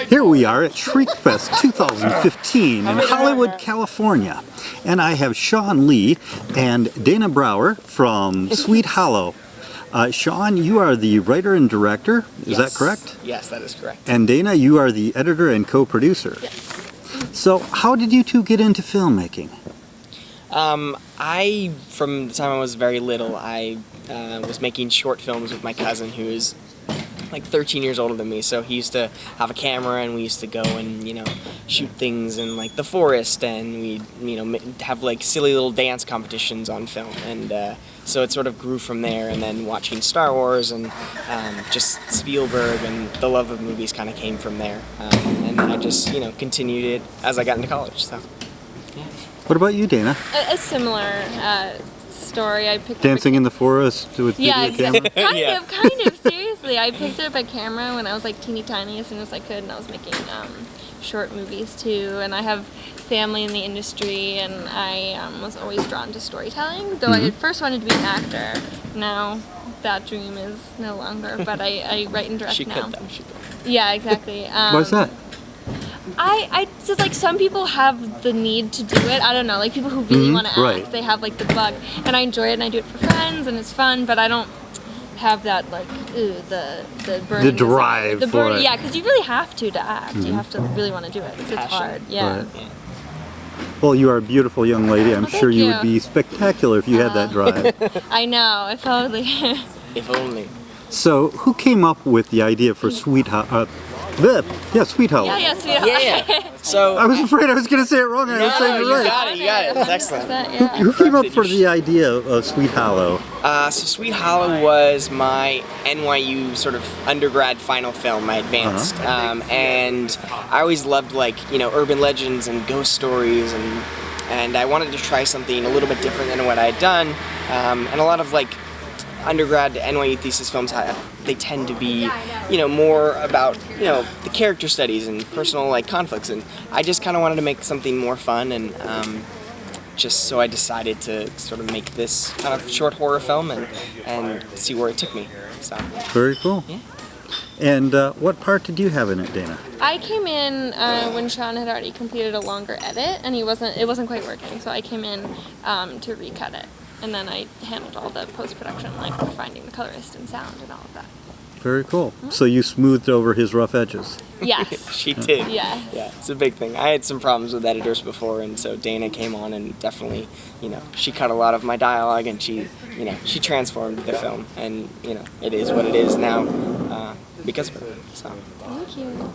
Here we are at Shriekfest 2015 in Hollywood, California. And I have Sean Lee and Dana Brawer from Sweet Hollow. Sean, you are the writer and director, is that correct? Yes, that is correct. And Dana, you are the editor and co-producer. Yes. So how did you two get into filmmaking? From the time I was very little, I was making short films with my cousin who is like 13 years older than me, so he used to have a camera and we used to go and, shoot things in like the forest, and we'd, have like silly little dance competitions on film, and so it sort of grew from there, and then watching Star Wars and just Spielberg and the love of movies kind of came from there, and then I just, continued it as I got into college, so, yeah. What about you, Dana? A similar story. I picked Dancing in the forest with video camera? Kind of, seriously. I picked up a camera when I was like teeny tiny as soon as I could, and I was making short movies too, and I have family in the industry, and I was always drawn to storytelling, though I at first wanted to be an actor. Now that dream is no longer, but I write and direct now. She could. Yeah, exactly. Why's that? I just like, some people have the need to do it. I don't know, like people who really want to act, right. They have like the bug, and I enjoy it, and I do it for friends, and it's fun, but I don't have that like the burning The drive desire. for it. Yeah, because you really have to act. You have to really want to do it. It's hard. Yeah. Right. Well, you are a beautiful young lady. I'm sure you would be spectacular if you had that drive. I know, if only. If only. So, who came up with the idea for Sweet Hollow? Sweet Hollow. Yeah, sweetheart. Yeah. So I was afraid I was going to say it wrong. I was saying it right. You got it. It's excellent. Who came up for the idea of Sweet Hollow? So Sweet Hollow was my NYU sort of undergrad final film, my advanced, and I always loved urban legends and ghost stories, and I wanted to try something a little bit different than what I had done, and a lot of undergrad NYU thesis films, they tend to be, more about, the character studies and personal conflicts, and I just kind of wanted to make something more fun, and just so I decided to sort of make this kind of short horror film and see where it took me. So. Very cool. Yeah. And what part did you have in it, Dana? I came in when Sean had already completed a longer edit, and it wasn't quite working, so I came in to recut it. And then I handled all the post-production, like finding the colorist and sound and all of that. Very cool. So you smoothed over his rough edges. Yes. She did. Yeah. Yeah, it's a big thing. I had some problems with editors before, and so Dana came on and definitely, she cut a lot of my dialogue, and she transformed the film, and, it is what it is now because of her. So. Thank you.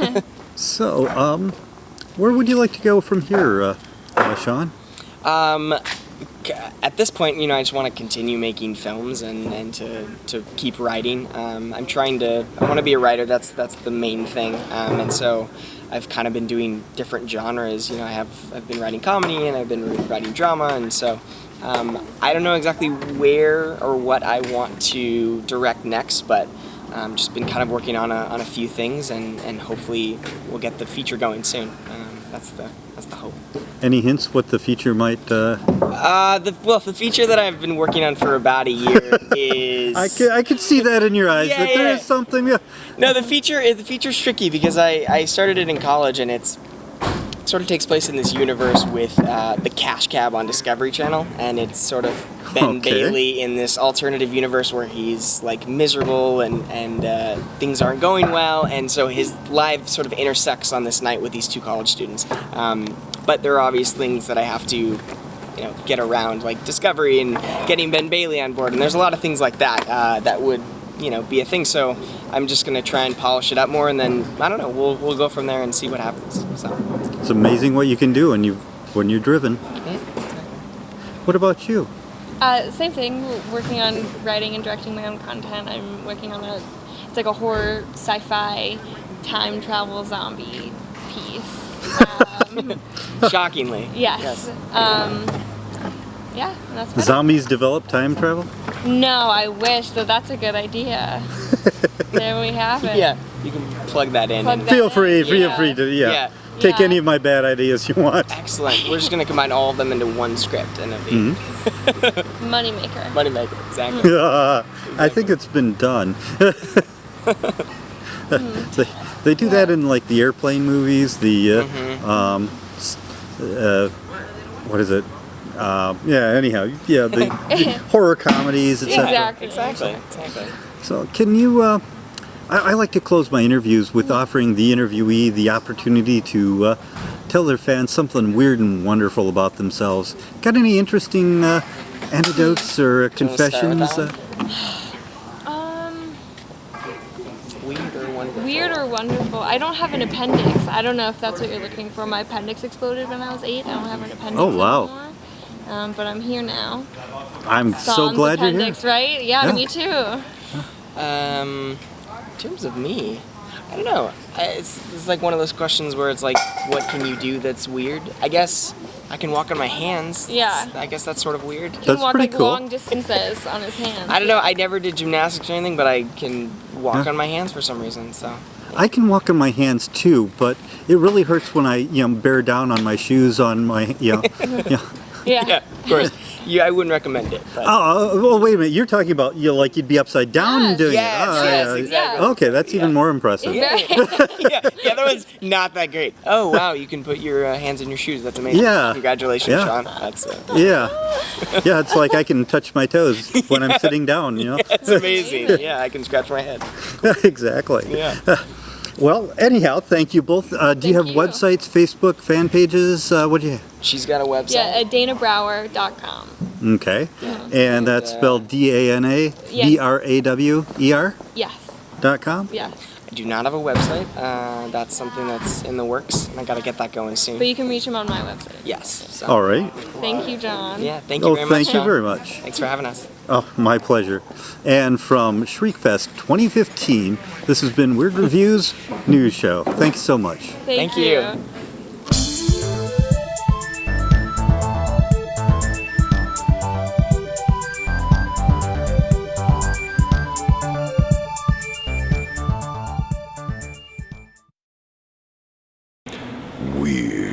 Yeah. So, where would you like to go from here, Sean? At this point, I just want to continue making films and to keep writing. I want to be a writer. That's the main thing. And so I've kind of been doing different genres. I've been writing comedy and I've been writing drama, and so I don't know exactly where or what I want to direct next, but just been kind of working on a few things, and hopefully we'll get the feature going soon. That's the hope. Any hints what the feature might? The feature that I've been working on for about a year is. I could see that in your eyes. That there is something. Yeah. No, the feature's tricky because I started it in college, and it sort of takes place in this universe with the Cash Cab on Discovery Channel, and it's sort of Ben Bailey in this alternative universe where he's miserable and things aren't going well, and so his life sort of intersects on this night with these two college students. But there are obvious things that I have to, get around, like Discovery and getting Ben Bailey on board, and there's a lot of things like that that would, be a thing. So I'm just gonna try and polish it up more, and then I don't know. We'll go from there and see what happens. So it's amazing what you can do when you're driven. Yeah. What about you? Same thing, working on writing and directing my own content. I'm working on it's like a horror, sci-fi, time travel zombie piece. Shockingly. Yes. Yeah, that's better. Zombies develop time travel? No, I wish, though that's a good idea. There we have it. Yeah, you can plug that in. Feel free to, take any of my bad ideas you want. Excellent. We're just going to combine all of them into one script, and it'll be... Moneymaker. Moneymaker, exactly. I think it's been done. They do that in like the airplane movies, the what is it? Yeah. Anyhow, yeah, the horror comedies, etc. Exactly. So, can you? I like to close my interviews with offering the interviewee the opportunity to tell their fans something weird and wonderful about themselves. Got any interesting anecdotes or confessions? Weird or wonderful? Weird or wonderful. I don't have an appendix. I don't know if that's what you're looking for. My appendix exploded when I was 8. I don't have an appendix anymore. But I'm here now. I'm so glad you're here. Appendix, right? Yeah, me too. In terms of me, I don't know. It's like one of those questions where it's like, what can you do that's weird? I guess I can walk on my hands. Yeah. I guess that's sort of weird. He can That's walk pretty like cool. long distances on his hands. I don't know. I never did gymnastics or anything, but I can walk on my hands for some reason. So. I can walk on my hands too, but it really hurts when I, bear down on my shoes on my, Yeah. Yeah, of course. I wouldn't recommend it. But. Oh, well, wait a minute. You're talking about, like you'd be upside down Yes. doing Yes, it. Oh, yes, yeah. exactly. Okay, that's even more impressive. Yeah, the other one's not that great. Oh wow, you can put your hands in your shoes. That's amazing. Yeah. Congratulations, Yeah. Sean. That's Yeah. Yeah, it's like I can touch my toes when I'm sitting down, that's amazing. Yeah, I can scratch my head. Exactly. Yeah. Well, anyhow, thank you both. Do you have you. websites, Facebook, fan pages? What do you have? She's got a website. Yeah, at danabrower.com. Okay. And that's spelled DANABRAWER.com? Yes. I do not have a website. That's something that's in the works, and I got to get that going soon. But you can reach him on my website. Yes. So. All right. Thank you, John. Yeah. Thank you very much. Thank you Sean. very much. Thanks for having us. Oh, my pleasure. And from Shriekfest 2015, this has been Weird Reviews News Show. Thanks so much. Thank you. Weird.